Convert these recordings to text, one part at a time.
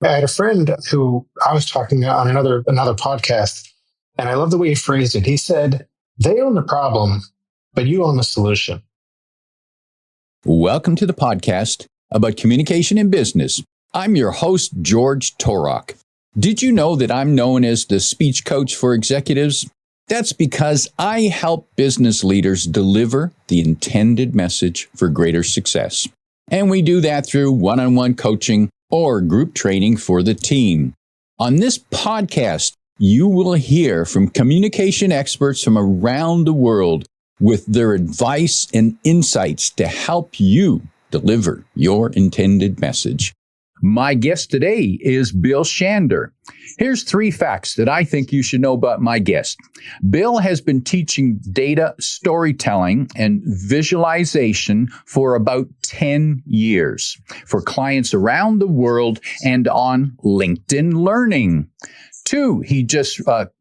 I had a friend who I was talking to on another podcast, and I love the way he phrased it. He said, they own the problem, but you own the solution. Welcome to the podcast about communication in business. I'm your host, George Torok. Did you know that I'm known as the speech coach for executives? That's because I help business leaders deliver the intended message for greater success. And we do that through one-on-one coaching or group training for the team. On this podcast, you will hear from communication experts from around the world with their advice and insights to help you deliver your intended message. My guest today is Bill Shander. Here's 3 facts that I think you should know about my guest. Bill has been teaching data storytelling and visualization for about 10 years for clients around the world and on LinkedIn Learning. 2, he just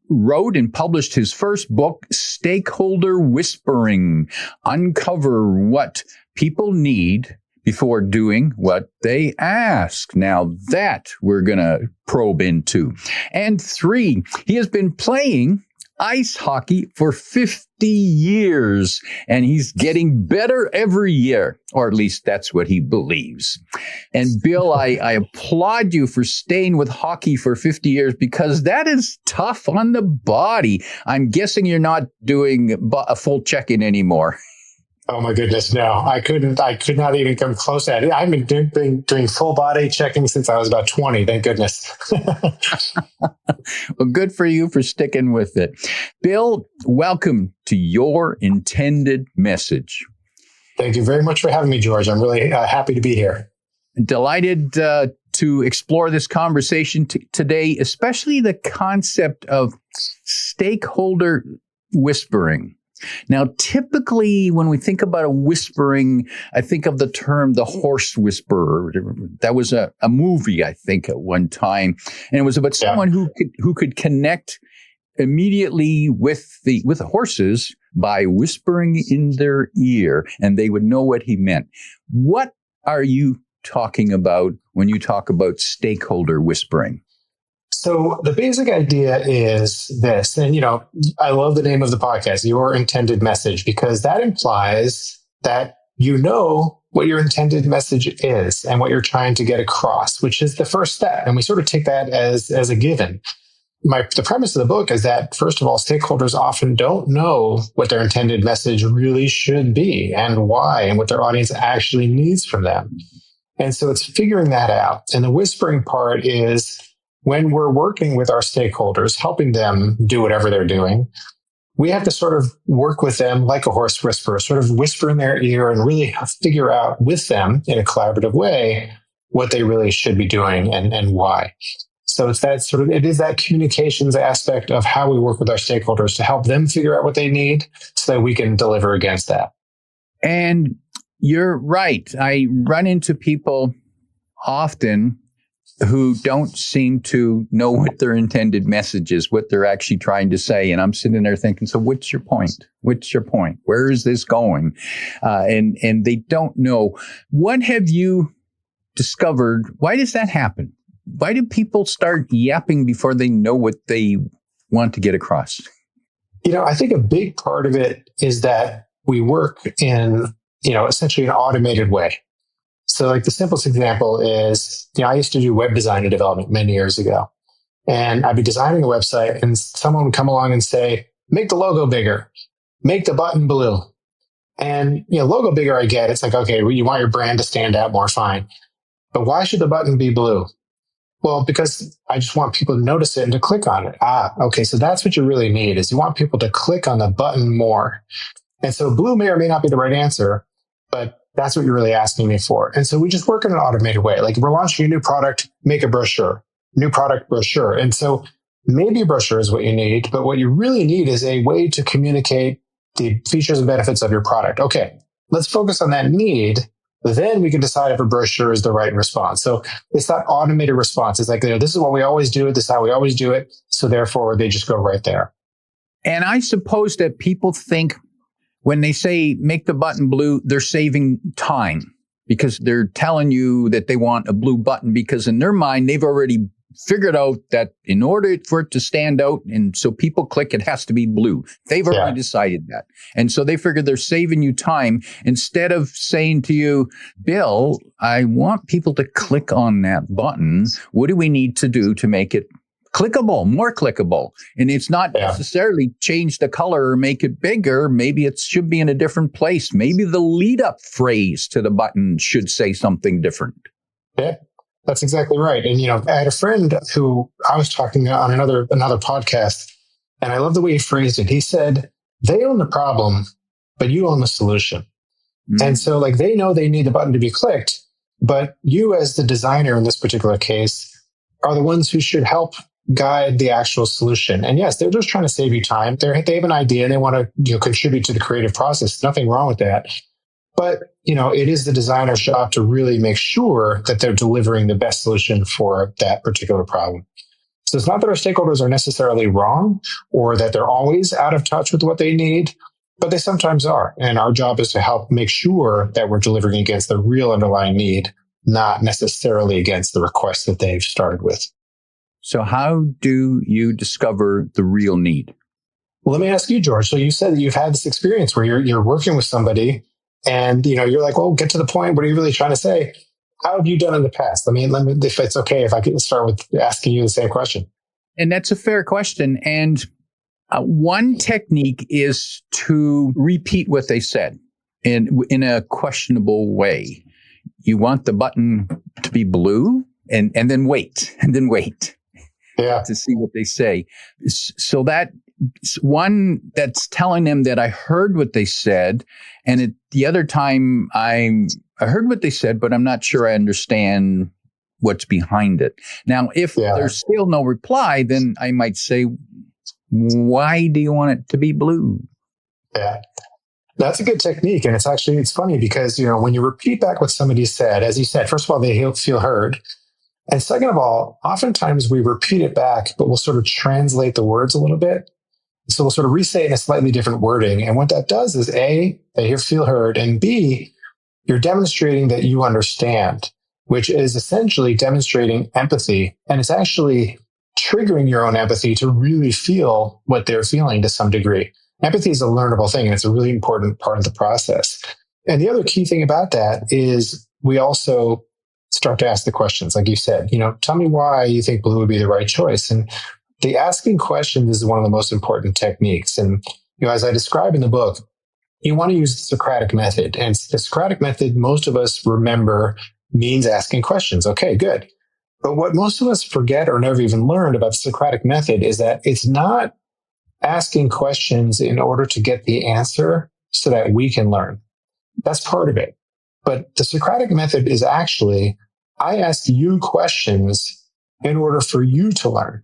wrote and published his first book, Stakeholder Whispering, Uncover What People Need Before Doing What They Ask. Now that we're going to probe into. And 3, he has been playing ice hockey for 50 years, and he's getting better every year, or at least that's what he believes. And Bill, I applaud you for staying with hockey for 50 years because that is tough on the body. I'm guessing you're not doing a full check-in anymore. Oh my goodness, no. I could not even come close to it. I've been doing full body checking since I was about 20, thank goodness. Well, good for you for sticking with it. Bill, welcome to Your Intended Message. Thank you very much for having me, George. I'm really happy to be here. Delighted to explore this conversation today, especially the concept of stakeholder whispering. Now, typically, when we think about a whispering, I think of the term the horse whisperer. That was a movie, I think, at one time. And it was about someone who could connect immediately with the horses by whispering in their ear, and they would know what he meant. What are you talking about when you talk about stakeholder whispering? So the basic idea is this, and I love the name of the podcast, Your Intended Message, because that implies that you know what your intended message is and what you're trying to get across, which is the first step. And we sort of take that as a given. The premise of the book is that, first of all, stakeholders often don't know what their intended message really should be and why and what their audience actually needs from them. And so it's figuring that out. And the whispering part is when we're working with our stakeholders, helping them do whatever they're doing, we have to sort of work with them like a horse whisperer, sort of whisper in their ear and really figure out with them in a collaborative way what they really should be doing and why. So it's that it is that communications aspect of how we work with our stakeholders to help them figure out what they need so that we can deliver against that. And you're right. I run into people often who don't seem to know what their intended message is, what they're actually trying to say. And I'm sitting there thinking, so what's your point? What's your point? Where is this going? And they don't know. What have you discovered? Why does that happen? Why do people start yapping before they know what they want to get across? I think a big part of it is that we work in, essentially an automated way. So like the simplest example is, I used to do web design and development many years ago. And I'd be designing a website and someone would come along and say, make the logo bigger, make the button blue. And, logo bigger, I get. It's like, okay, well, you want your brand to stand out more, fine. But why should the button be blue? Well, because I just want people to notice it and to click on it. Okay, so that's what you really need is you want people to click on the button more. And so blue may or may not be the right answer, but that's what you're really asking me for. And so we just work in an automated way. Like we're launching a new product, make a brochure, new product brochure. And so maybe a brochure is what you need, but what you really need is a way to communicate the features and benefits of your product. Okay, let's focus on that need. Then we can decide if a brochure is the right response. So it's that automated response. It's like, this is what we always do. This is how we always do it. So therefore, they just go right there. And I suppose that people think when they say make the button blue, they're saving time because they're telling you that they want a blue button because in their mind, they've already figured out that in order for it to stand out and so people click, it has to be blue. They've already decided that. And so they figure they're saving you time instead of saying to you, Bill, I want people to click on that button. What do we need to do to make it clickable, more clickable? And it's not necessarily change the color or make it bigger. Maybe it should be in a different place. Maybe the lead up phrase to the button should say something different. Yeah. That's exactly right. And, I had a friend who I was talking on another podcast, and I love the way he phrased it. He said, they own the problem, but you own the solution. Mm-hmm. And so they know they need the button to be clicked, but you as the designer in this particular case are the ones who should help guide the actual solution. And yes, they're just trying to save you time. They have an idea and they want to contribute to the creative process. Nothing wrong with that. But, it is the designer's job to really make sure that they're delivering the best solution for that particular problem. So it's not that our stakeholders are necessarily wrong or that they're always out of touch with what they need, but they sometimes are. And our job is to help make sure that we're delivering against the real underlying need, not necessarily against the request that they've started with. So how do you discover the real need? Well, let me ask you, George. So you said that you've had this experience where you're working with somebody and, you're like, well, get to the point. What are you really trying to say? How have you done in the past? Let me, if it's okay, if I can start with asking you the same question. And that's a fair question. And one technique is to repeat what they said in a questionable way. You want the button to be blue and then wait, to see what they say. So that one that's telling them that I heard what they said, and the other time I heard what they said, but I'm not sure I understand what's behind it. Now, if there's still no reply, then I might say, why do you want it to be blue? Yeah, that's a good technique. And it's funny because, when you repeat back what somebody said, as you said, first of all, they feel heard. And second of all, oftentimes we repeat it back, but we'll sort of translate the words a little bit. So we'll sort of re-say it in a slightly different wording. And what that does is A, they feel heard, and B, you're demonstrating that you understand, which is essentially demonstrating empathy. And it's actually triggering your own empathy to really feel what they're feeling to some degree. Empathy is a learnable thing, and it's a really important part of the process. And the other key thing about that is we also start to ask the questions. Like you said, tell me why you think blue would be the right choice. And the asking questions is one of the most important techniques. And, as I describe in the book, you want to use the Socratic method. And the Socratic method, most of us remember, means asking questions. Okay, good. But what most of us forget or never even learned about the Socratic method is that it's not asking questions in order to get the answer so that we can learn. That's part of it. But the Socratic method is actually, I ask you questions in order for you to learn.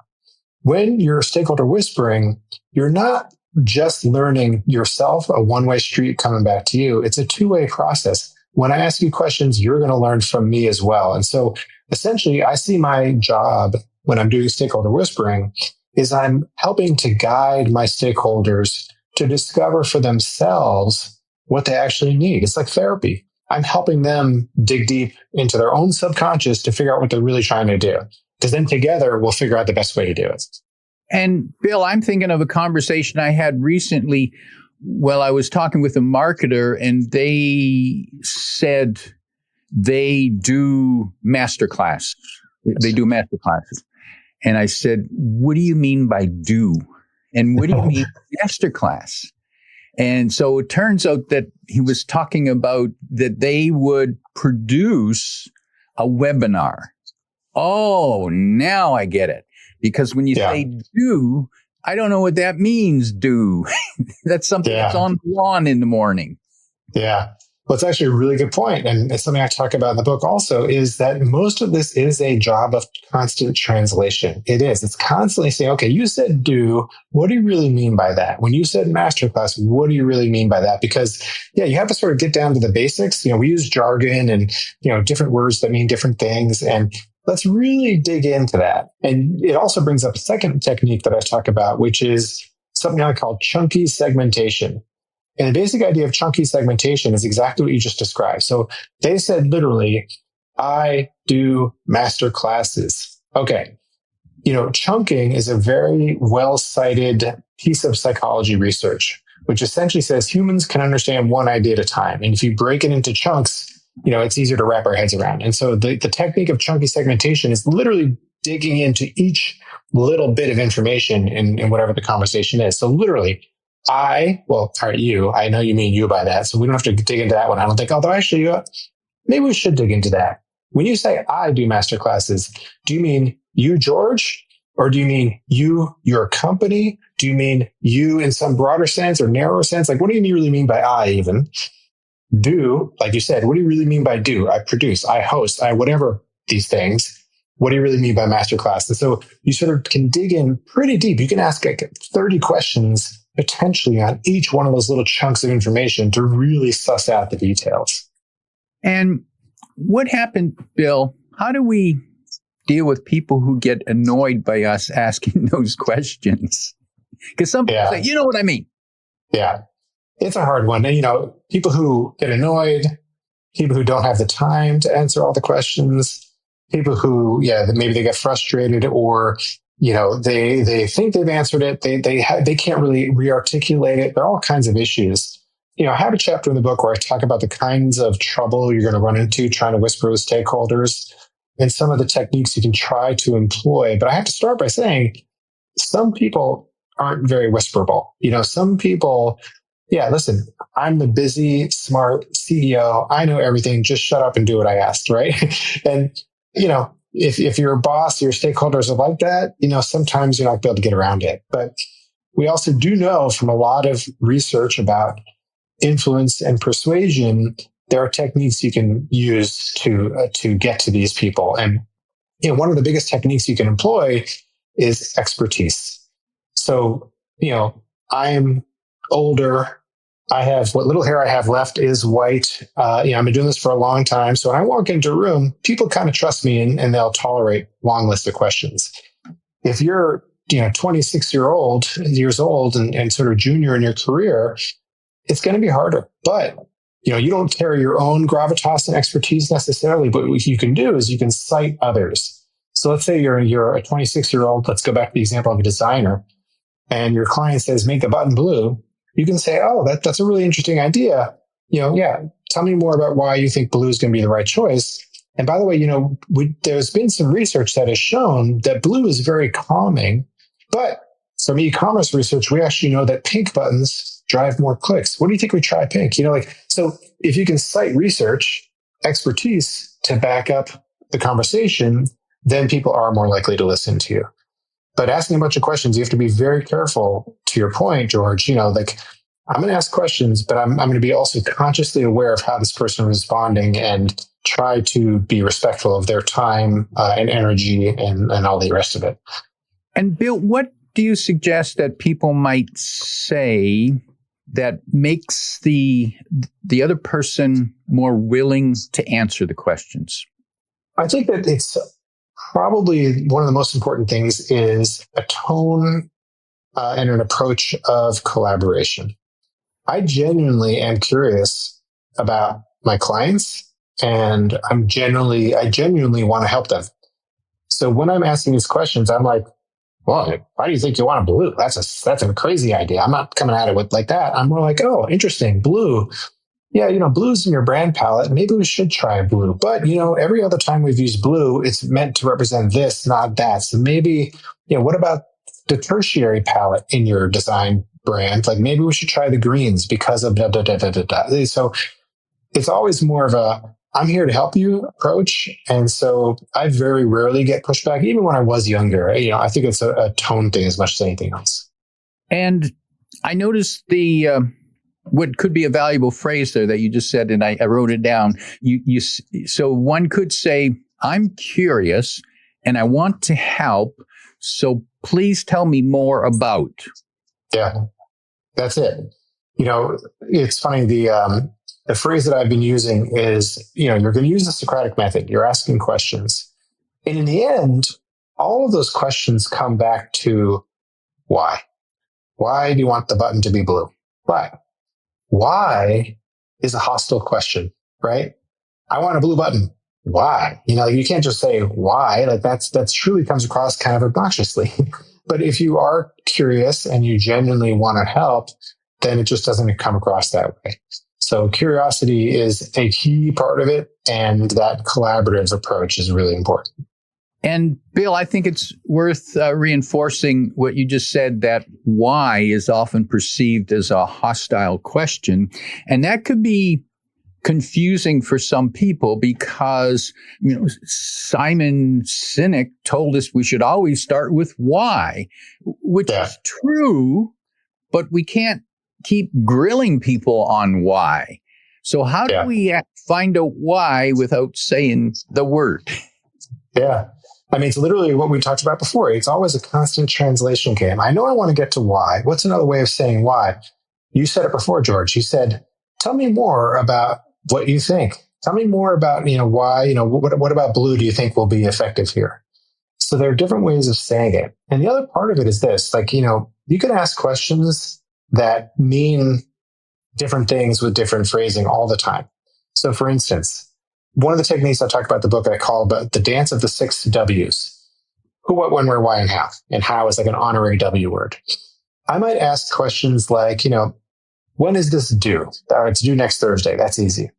When you're stakeholder whispering, you're not just learning yourself, a one-way street coming back to you. It's a two-way process. When I ask you questions, you're going to learn from me as well. And so essentially, I see my job when I'm doing stakeholder whispering is I'm helping to guide my stakeholders to discover for themselves what they actually need. It's like therapy. I'm helping them dig deep into their own subconscious to figure out what they're really trying to do. Because then together, we'll figure out the best way to do it. And Bill, I'm thinking of a conversation I had recently. Well, I was talking with a marketer and they said they do masterclass. They do master classes. And I said, what do you mean by do? And what do you mean masterclass? And so it turns out that he was talking about that they would produce a webinar. Oh, now I get it. Because when you say do, I don't know what that means, do. That's something that's on the lawn in the morning. Yeah. Well, it's actually a really good point. And it's something I talk about in the book also is that most of this is a job of constant translation. It is. It's constantly saying, okay, you said do. What do you really mean by that? When you said masterclass, what do you really mean by that? Because, you have to sort of get down to the basics. We use jargon and, different words that mean different things. And let's really dig into that. And it also brings up a second technique that I talk about, which is something I call chunky segmentation. And the basic idea of chunky segmentation is exactly what you just described. So they said literally, I do master classes. Okay. Chunking is a very well cited piece of psychology research, which essentially says humans can understand one idea at a time. And if you break it into chunks, it's easier to wrap our heads around. And so the technique of chunky segmentation is literally digging into each little bit of information in whatever the conversation is. So literally, I know you mean you by that. So we don't have to dig into that one. I don't think, although actually, maybe we should dig into that. When you say I do master classes, do you mean you, George? Or do you mean you, your company? Do you mean you in some broader sense or narrower sense? Like, what do you really mean by I even? Do, like you said, what do you really mean by do? I produce, I host, I whatever these things. What do you really mean by master class? And so you sort of can dig in pretty deep. You can ask like 30 questions potentially on each one of those little chunks of information to really suss out the details. And what happened, Bill? How do we deal with people who get annoyed by us asking those questions? Because some people say, you know what I mean? Yeah, it's a hard one. And, people who get annoyed, people who don't have the time to answer all the questions, people who, maybe they get frustrated or, they think they've answered it. They can't really re-articulate it. There are all kinds of issues. I have a chapter in the book where I talk about the kinds of trouble you're going to run into trying to whisper with stakeholders and some of the techniques you can try to employ. But I have to start by saying some people aren't very whisperable. Some people, listen, I'm the busy, smart CEO. I know everything. Just shut up and do what I asked, right? And, if you're a boss, your stakeholders are like that, sometimes you're not going to be able to get around it. But we also do know from a lot of research about influence and persuasion, there are techniques you can use to get to these people. And one of the biggest techniques you can employ is expertise. So, I'm older. I have what little hair I have left is white. I've been doing this for a long time. So when I walk into a room, people kind of trust me and they'll tolerate long list of questions. If you're, 26 years old and sort of junior in your career, it's going to be harder. But, you don't carry your own gravitas and expertise necessarily, but what you can do is you can cite others. So let's say you're a 26-year-old, let's go back to the example of a designer, and your client says, make a button blue. You can say, oh, that's a really interesting idea. Tell me more about why you think blue is going to be the right choice. And by the way, there's been some research that has shown that blue is very calming, but from e-commerce research, we actually know that pink buttons drive more clicks. What do you think we try pink? So if you can cite research, expertise to back up the conversation, then people are more likely to listen to you. But asking a bunch of questions, you have to be very careful. To your point, George, I'm going to ask questions, but I'm going to be also consciously aware of how this person is responding and try to be respectful of their time and energy and all the rest of it. And Bill, what do you suggest that people might say that makes the other person more willing to answer the questions? I think that it's probably one of the most important things is a tone and an approach of collaboration. I genuinely am curious about my clients, and I genuinely want to help them. So when I'm asking these questions, I'm like, well, why do you think you want a blue? That's a crazy idea. I'm not coming at it with like that. I'm more like, oh, interesting, blue. Yeah, blue's in your brand palette. Maybe we should try blue. But, every other time we've used blue, it's meant to represent this, not that. So maybe, what about the tertiary palette in your design brand? Like maybe we should try the greens because of da, da, da, da, da, da. So it's always more of a, I'm here to help you approach. And so I very rarely get pushback, even when I was younger. I think it's a tone thing as much as anything else. And I noticed what could be a valuable phrase there that you just said, and I wrote it down. So one could say, I'm curious and I want to help. So please tell me more about. Yeah, that's it. It's funny. The phrase that I've been using is, you're going to use the Socratic method. You're asking questions. And in the end, all of those questions come back to why. Why do you want the button to be blue? Why? Why is a hostile question, right? I want a blue button. Why? You can't just say why. Like that truly comes across kind of obnoxiously. But if you are curious and you genuinely want to help, then it just doesn't come across that way. So curiosity is a key part of it, and that collaborative approach is really important. And Bill, I think it's worth reinforcing what you just said, that why is often perceived as a hostile question. And that could be confusing for some people because, Simon Sinek told us we should always start with why, which is true, but we can't keep grilling people on why. So how do we find out why without saying the word? Yeah. I mean, it's literally what we talked about before. It's always a constant translation game. I know I want to get to why. What's another way of saying why? You said it before, George. You said, tell me more about what you think. Tell me more about, why, what about blue do you think will be effective here? So there are different ways of saying it. And the other part of it is this, you can ask questions that mean different things with different phrasing all the time. So for instance, one of the techniques I talked about in the book I call the dance of the 6 W's. Who, what, when, where, why, and how. And how is like an honorary W word. I might ask questions like, when is this due? It's due next Thursday. That's easy.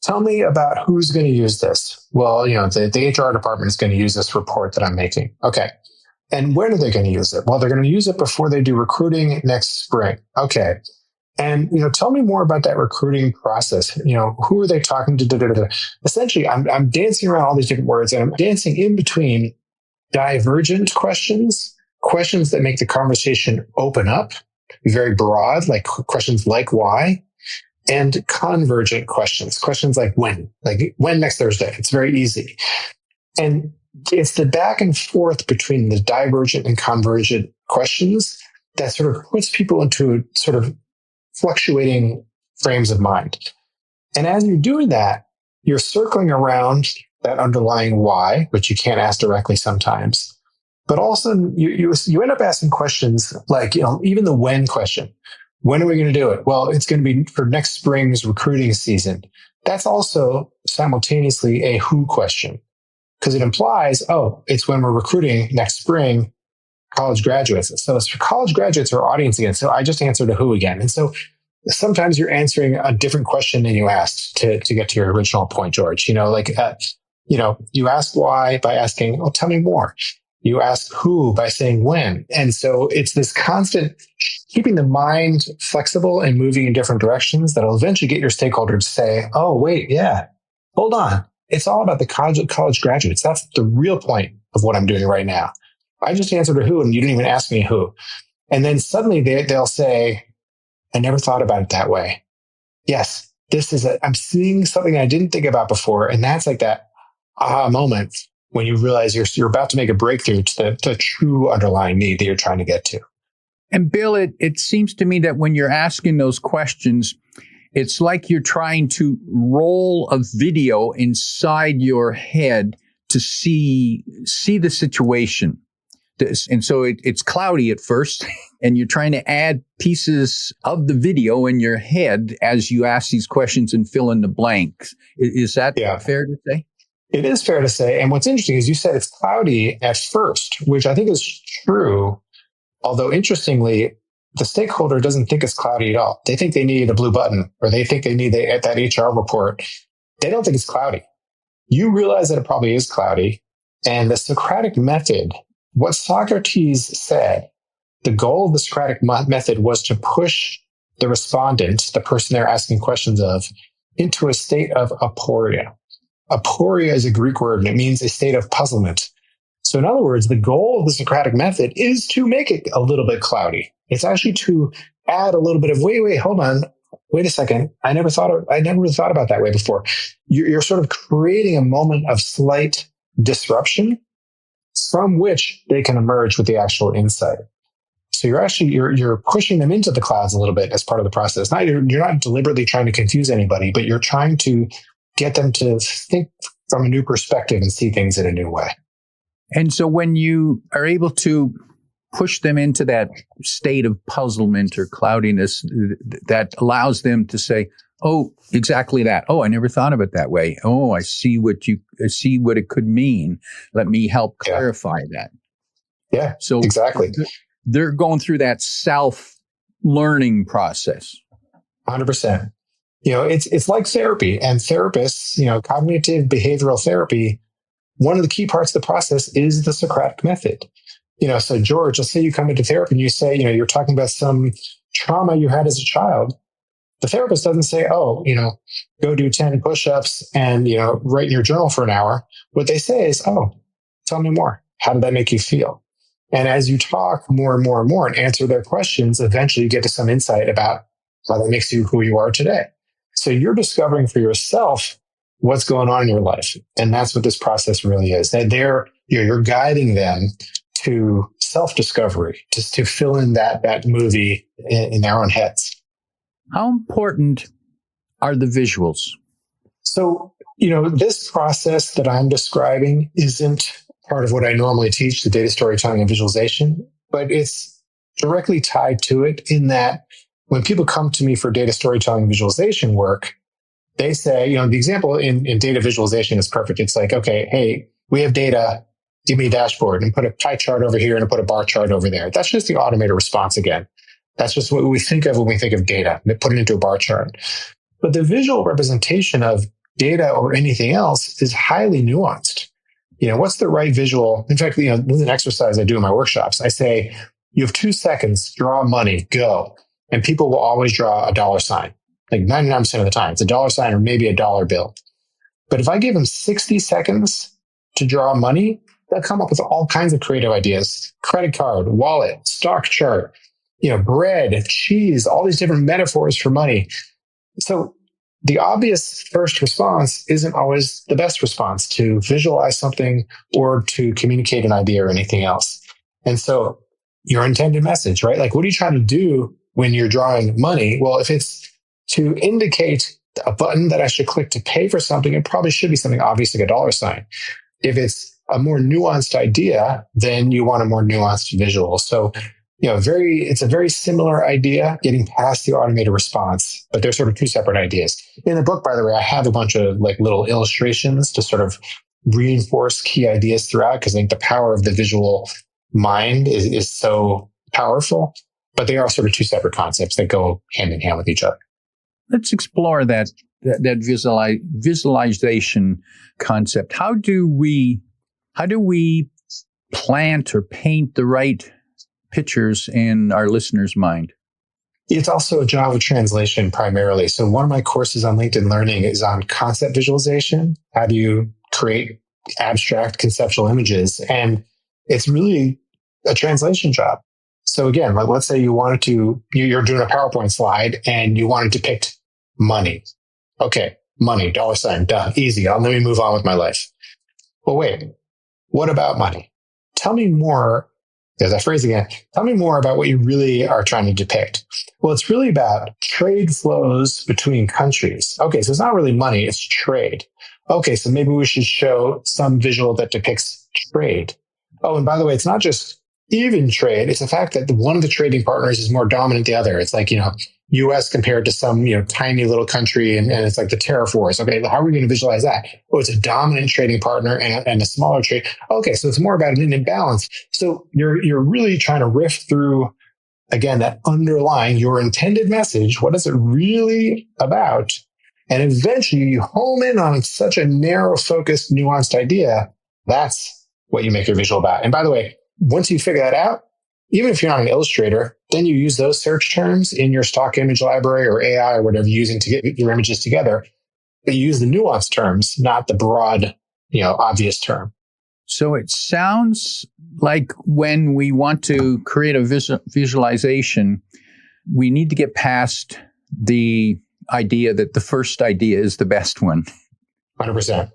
Tell me about who's going to use this. Well, the HR department is going to use this report that I'm making. Okay. And when are they going to use it? Well, they're going to use it before they do recruiting next spring. Okay. And, tell me more about that recruiting process. Who are they talking to? Essentially, I'm dancing around all these different words, and I'm dancing in between divergent questions that make the conversation open up, very broad, like questions like why, and convergent questions like when next Thursday. It's very easy. And it's the back and forth between the divergent and convergent questions that sort of puts people into sort of fluctuating frames of mind. And as you're doing that, you're circling around that underlying why, which you can't ask directly sometimes. But also you end up asking questions like, even the when question. When are we going to do it? Well, it's going to be for next spring's recruiting season. That's also simultaneously a who question, because it implies, it's when we're recruiting next spring college graduates. So it's for college graduates or audience again. So I just answered a who again. And so sometimes you're answering a different question than you asked to get to your original point, George. You ask why by asking, tell me more. You ask who by saying when. And so it's this constant keeping the mind flexible and moving in different directions that'll eventually get your stakeholder to say, oh, wait, yeah, hold on. It's all about the college graduates. That's the real point of what I'm doing right now. I just answered a who and you didn't even ask me who. And then suddenly they'll say, I never thought about it that way. Yes, I'm seeing something I didn't think about before. And that's like that aha moment when you realize you're about to make a breakthrough to the true underlying need that you're trying to get to. And Bill, it seems to me that when you're asking those questions, it's like you're trying to roll a video inside your head to see the situation. And so it's cloudy at first, and you're trying to add pieces of the video in your head as you ask these questions and fill in the blanks. Is that fair to say? It is fair to say. And what's interesting is you said it's cloudy at first, which I think is true. Although interestingly, the stakeholder doesn't think it's cloudy at all. They think they need a blue button, or they think they need that HR report. They don't think it's cloudy. You realize that it probably is cloudy. And the Socratic method, what Socrates said, the goal of the Socratic method was to push the respondent, the person they're asking questions of, into a state of aporia. Aporia is a Greek word, and it means a state of puzzlement. So in other words, the goal of the Socratic method is to make it a little bit cloudy. It's actually to add a little bit of, wait, hold on. Wait a second. I never thought about that way before. You're sort of creating a moment of slight disruption from which they can emerge with the actual insight. So you're pushing them into the clouds a little bit as part of the process. You're not deliberately trying to confuse anybody, but you're trying to get them to think from a new perspective and see things in a new way. And so when you are able to push them into that state of puzzlement or cloudiness that allows them to say, oh, exactly that. Oh, I never thought of it that way. Oh, I see what it could mean. Let me help clarify that. Yeah, So exactly. They're going through that self-learning process. 100%. It's like therapy, and therapists, cognitive behavioral therapy, one of the key parts of the process is the Socratic method. So George, let's say you come into therapy and you say, you're talking about some trauma you had as a child. The therapist doesn't say, oh, go do 10 push-ups and, write in your journal for an hour. What they say is, oh, tell me more. How did that make you feel? And as you talk more and more and more and answer their questions, eventually you get to some insight about how that makes you who you are today. So you're discovering for yourself what's going on in your life. And that's what this process really is. That you're guiding them to self-discovery, just to fill in that movie in their own heads. How important are the visuals? So, this process that I'm describing isn't part of what I normally teach, the data storytelling and visualization, but it's directly tied to it in that when people come to me for data storytelling and visualization work, they say, the example in data visualization is perfect. It's like, okay, hey, we have data, give me a dashboard and put a pie chart over here and put a bar chart over there. That's just the automated response again. That's just what we think of when we think of data, put it into a bar chart. But the visual representation of data or anything else is highly nuanced. What's the right visual? In fact, this is an exercise I do in my workshops. I say, you have 2 seconds, draw money, go. And people will always draw a dollar sign. Like 99% of the time, it's a dollar sign or maybe a dollar bill. But if I give them 60 seconds to draw money, they'll come up with all kinds of creative ideas. Credit card, wallet, stock chart, bread, cheese, all these different metaphors for money. So the obvious first response isn't always the best response to visualize something or to communicate an idea or anything else. And so your intended message, right? Like, what are you trying to do when you're drawing money? Well, if it's to indicate a button that I should click to pay for something, it probably should be something obvious like a dollar sign. If it's a more nuanced idea, then you want a more nuanced visual. So, it's a very similar idea, getting past the automated response, but they're sort of two separate ideas. In the book, by the way, I have a bunch of little illustrations to sort of reinforce key ideas throughout, because I think the power of the visual mind is so powerful, but they are sort of two separate concepts that go hand in hand with each other. Let's explore that visualization concept. How do we plant or paint the right pictures in our listeners' mind? It's also a job of translation primarily. So one of my courses on LinkedIn Learning is on concept visualization. How do you create abstract conceptual images? And it's really a translation job. So again, let's say you're doing a PowerPoint slide and you wanted to depict money. Okay, money, dollar sign, done, easy. Let me move on with my life. Well, wait, what about money? Tell me more. There's that phrase again. Tell me more about what you really are trying to depict. Well, it's really about trade flows between countries. Okay, so it's not really money, it's trade. Okay, so maybe we should show some visual that depicts trade. Oh, and by the way, it's not just even trade. It's the fact that one of the trading partners is more dominant than the other. It's like, U.S. compared to some, tiny little country, and it's like the tariff wars. Okay, how are we going to visualize that? Oh, it's a dominant trading partner and a smaller trade. Okay, so it's more about an imbalance. So you're really trying to riff through, again, that underlying your intended message. What is it really about? And eventually you home in on such a narrow, focused, nuanced idea. That's what you make your visual about. And by the way, once you figure that out, even if you're not an illustrator, then you use those search terms in your stock image library or AI or whatever you're using to get your images together. But you use the nuanced terms, not the broad, obvious term. So it sounds like when we want to create a visualization, we need to get past the idea that the first idea is the best one. 100%.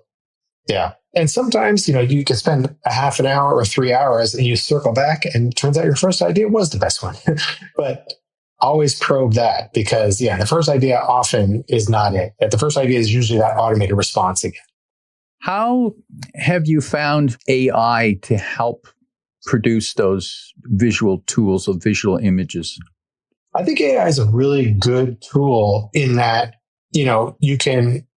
Yeah. And sometimes, you can spend a half an hour or 3 hours and you circle back and it turns out your first idea was the best one. But always probe that, because, the first idea often is not it. The first idea is usually that automated response again. How have you found AI to help produce those visual tools or visual images? I think AI is a really good tool in that, you can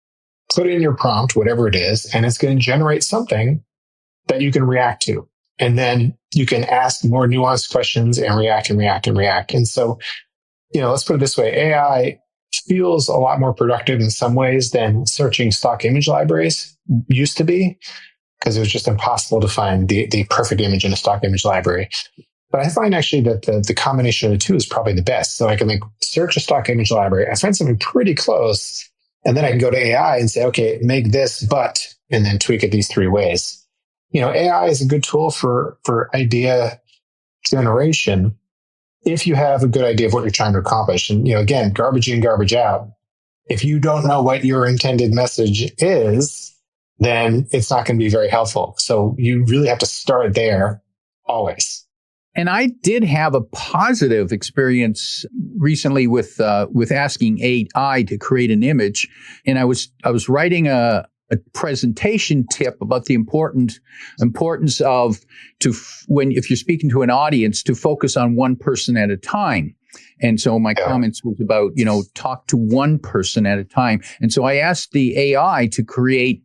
put in your prompt, whatever it is, and it's going to generate something that you can react to. And then you can ask more nuanced questions and react and react and react. And so, let's put it this way. AI feels a lot more productive in some ways than searching stock image libraries used to be, because it was just impossible to find the perfect image in a stock image library. But I find actually that the combination of the two is probably the best. So I can search a stock image library, I find something pretty close, and then I can go to AI and say, okay, make this, and then tweak it these three ways. AI is a good tool for idea generation if you have a good idea of what you're trying to accomplish. And, again, garbage in, garbage out. If you don't know what your intended message is, then it's not going to be very helpful. So you really have to start there always. And I did have a positive experience recently with asking AI to create an image, and I was writing a presentation tip about the importance of if you're speaking to an audience, to focus on one person at a time. And so my comments was about talk to one person at a time. And so I asked the AI to create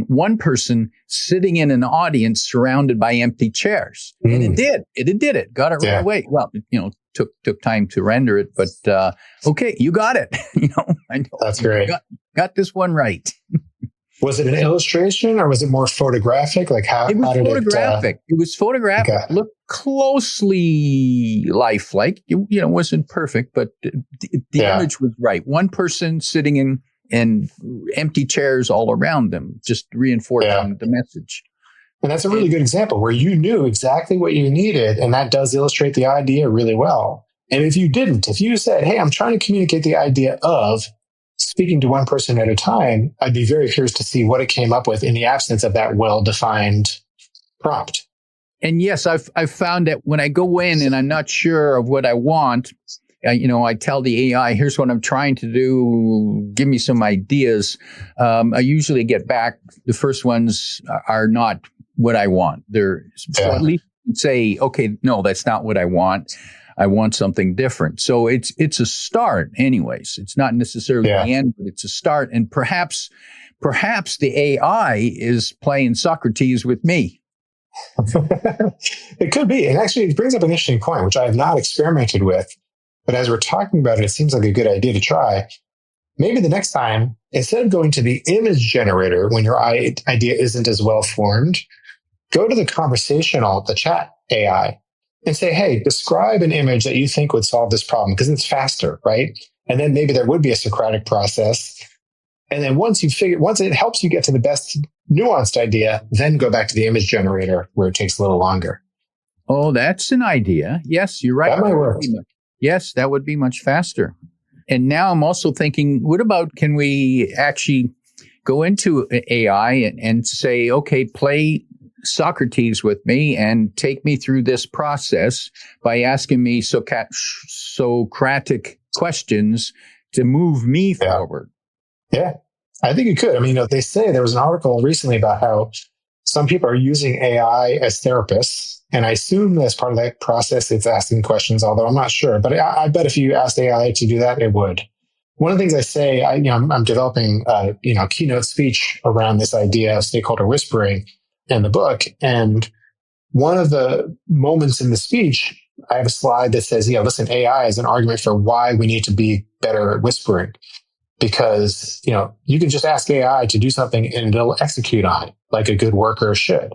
one person sitting in an audience surrounded by empty chairs. And it did. It did it. Got it right away. Well, took time to render it, but okay, you got it. I know. That's great. Got this one right. Was it an illustration or was it more photographic? Like how? It was how did photographic. It was photographic. Okay. Looked closely lifelike. It wasn't perfect, but the image was right. One person sitting in and empty chairs all around them, just reinforcing the message. And that's a really good example where you knew exactly what you needed, and that does illustrate the idea really well. And if you said, hey, I'm trying to communicate the idea of speaking to one person at a time, I'd be very curious to see what it came up with in the absence of that well-defined prompt. And yes, I've found that when I go in and I'm not sure of what I want, I tell the AI, here's what I'm trying to do. Give me some ideas. I usually get back. The first ones are not what I want. So at least say, okay, no, that's not what I want. I want something different. So it's a start anyways. It's not necessarily the end, but it's a start. And perhaps the AI is playing Socrates with me. It could be. And actually, it brings up an interesting point, which I have not experimented with. But as we're talking about it seems like a good idea to try. Maybe the next time, instead of going to the image generator when your idea isn't as well formed, go to the chat AI, and say, hey, describe an image that you think would solve this problem, because it's faster, right? And then maybe there would be a Socratic process. And then once it helps you get to the best nuanced idea, then go back to the image generator where it takes a little longer. Oh, that's an idea. Yes, you're right. That might work. Yes, that would be much faster. And now I'm also thinking, what about, can we actually go into AI and say, okay, play Socrates with me and take me through this process by asking me Socratic questions to move me forward? Yeah, I think it could. I mean, they say there was an article recently about how some people are using AI as therapists. And I assume as part of that process, it's asking questions, although I'm not sure. But I bet if you asked AI to do that, it would. One of the things I say, I'm developing a keynote speech around this idea of stakeholder whispering in the book. And one of the moments in the speech, I have a slide that says, listen, AI is an argument for why we need to be better at whispering. Because, you can just ask AI to do something and it'll execute on it like a good worker should.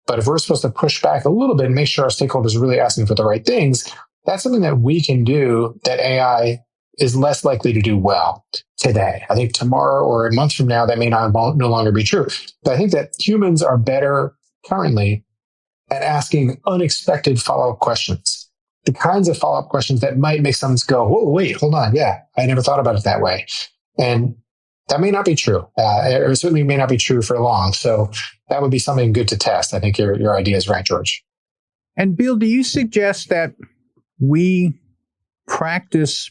But if we're supposed to push back a little bit and make sure our stakeholders are really asking for the right things, that's something that we can do that AI is less likely to do well today. I think tomorrow or a month from now, that may no longer be true. But I think that humans are better currently at asking unexpected follow-up questions. The kinds of follow-up questions that might make someone go, whoa, wait, hold on. Yeah, I never thought about it that way. And that may not be true. Or certainly may not be true for long. So that would be something good to test. I think your idea is right, George. And Bill, do you suggest that we practice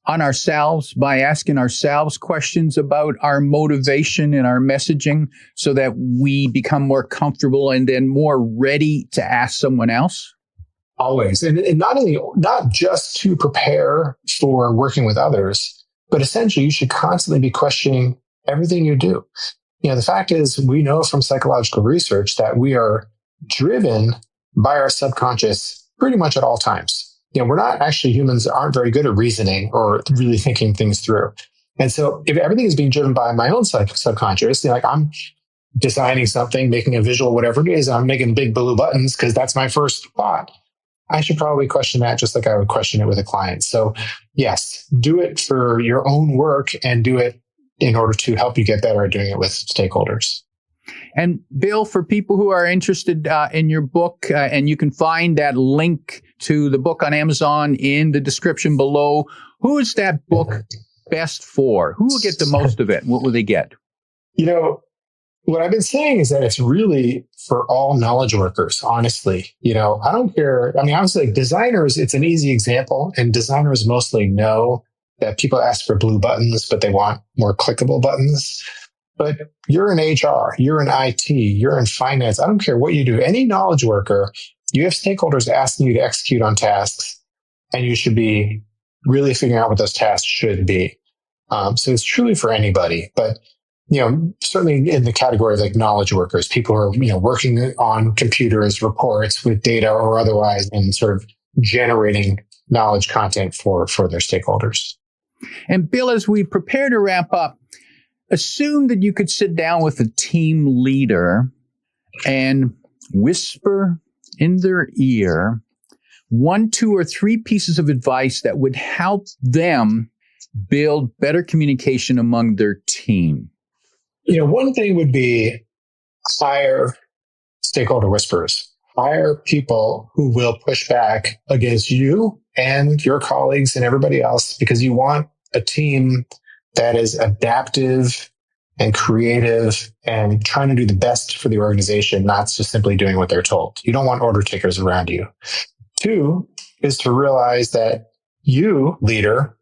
on ourselves by asking ourselves questions about our motivation and our messaging so that we become more comfortable and then more ready to ask someone else? Always. And not just to prepare for working with others, but essentially you should constantly be questioning everything you do. The fact is, we know from psychological research that we are driven by our subconscious pretty much at all times. We're not actually, humans aren't very good at reasoning or really thinking things through. And so if everything is being driven by my own subconscious, like I'm designing something, making a visual, whatever it is, I'm making big blue buttons because that's my first thought. I should probably question that just like I would question it with a client. So yes, do it for your own work and do it in order to help you get better at doing it with stakeholders. And Bill, for people who are interested in your book, and you can find that link to the book on Amazon in the description below, who is that book best for? Who will get the most of it? What will they get? What I've been saying is that it's really for all knowledge workers, honestly. I don't care. Obviously, like designers, it's an easy example, and designers mostly know that people ask for blue buttons, but they want more clickable buttons. But you're in HR, you're in IT, you're in finance. I don't care what you do. Any knowledge worker, you have stakeholders asking you to execute on tasks, and you should be really figuring out what those tasks should be. So it's truly for anybody. But certainly in the category of like knowledge workers, people who are working on computers, reports with data or otherwise, and sort of generating knowledge content for their stakeholders. And Bill, as we prepare to wrap up, assume that you could sit down with a team leader and whisper in their ear 1, 2, or 3 pieces of advice that would help them build better communication among their team. One thing would be hire stakeholder whisperers. Hire people who will push back against you and your colleagues and everybody else, because you want a team that is adaptive and creative and trying to do the best for the organization, not just simply doing what they're told. You don't want order takers around you. 2 is to realize that you, leader,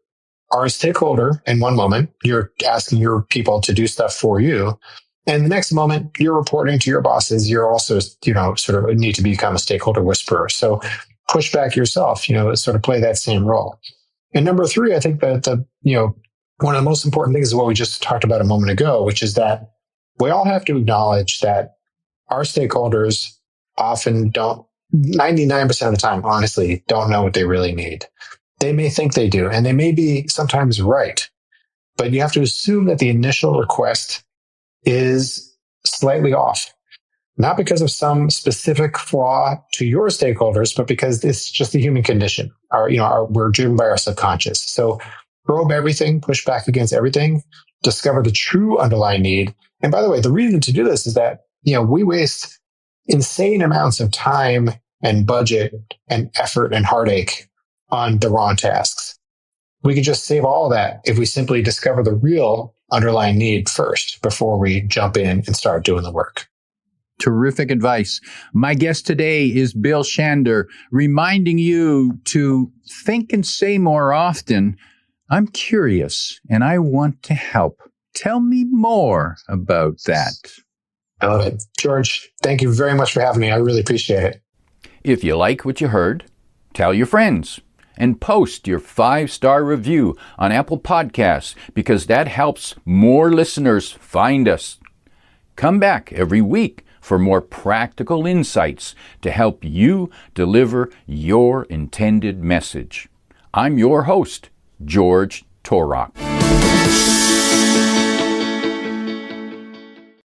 are a stakeholder in one moment. You're asking your people to do stuff for you. And the next moment, you're reporting to your bosses. You're also, sort of need to become a stakeholder whisperer. So push back yourself, sort of play that same role. And number 3, I think that one of the most important things is what we just talked about a moment ago, which is that we all have to acknowledge that our stakeholders often don't, 99% of the time, honestly, don't know what they really need. They may think they do, and they may be sometimes right, but you have to assume that the initial request is slightly off, not because of some specific flaw to your stakeholders, but because it's just the human condition. We're driven by our subconscious. So probe everything, push back against everything, discover the true underlying need. And by the way, the reason to do this is that, we waste insane amounts of time and budget and effort and heartache on the wrong tasks. We could just save all of that if we simply discover the real underlying need first before we jump in and start doing the work. Terrific advice. My guest today is Bill Shander, reminding you to think and say more often, I'm curious and I want to help. Tell me more about that. I love it. George, thank you very much for having me. I really appreciate it. If you like what you heard, tell your friends and post your 5-star review on Apple Podcasts, because that helps more listeners find us. Come back every week for more practical insights to help you deliver your intended message. I'm your host, George Torok.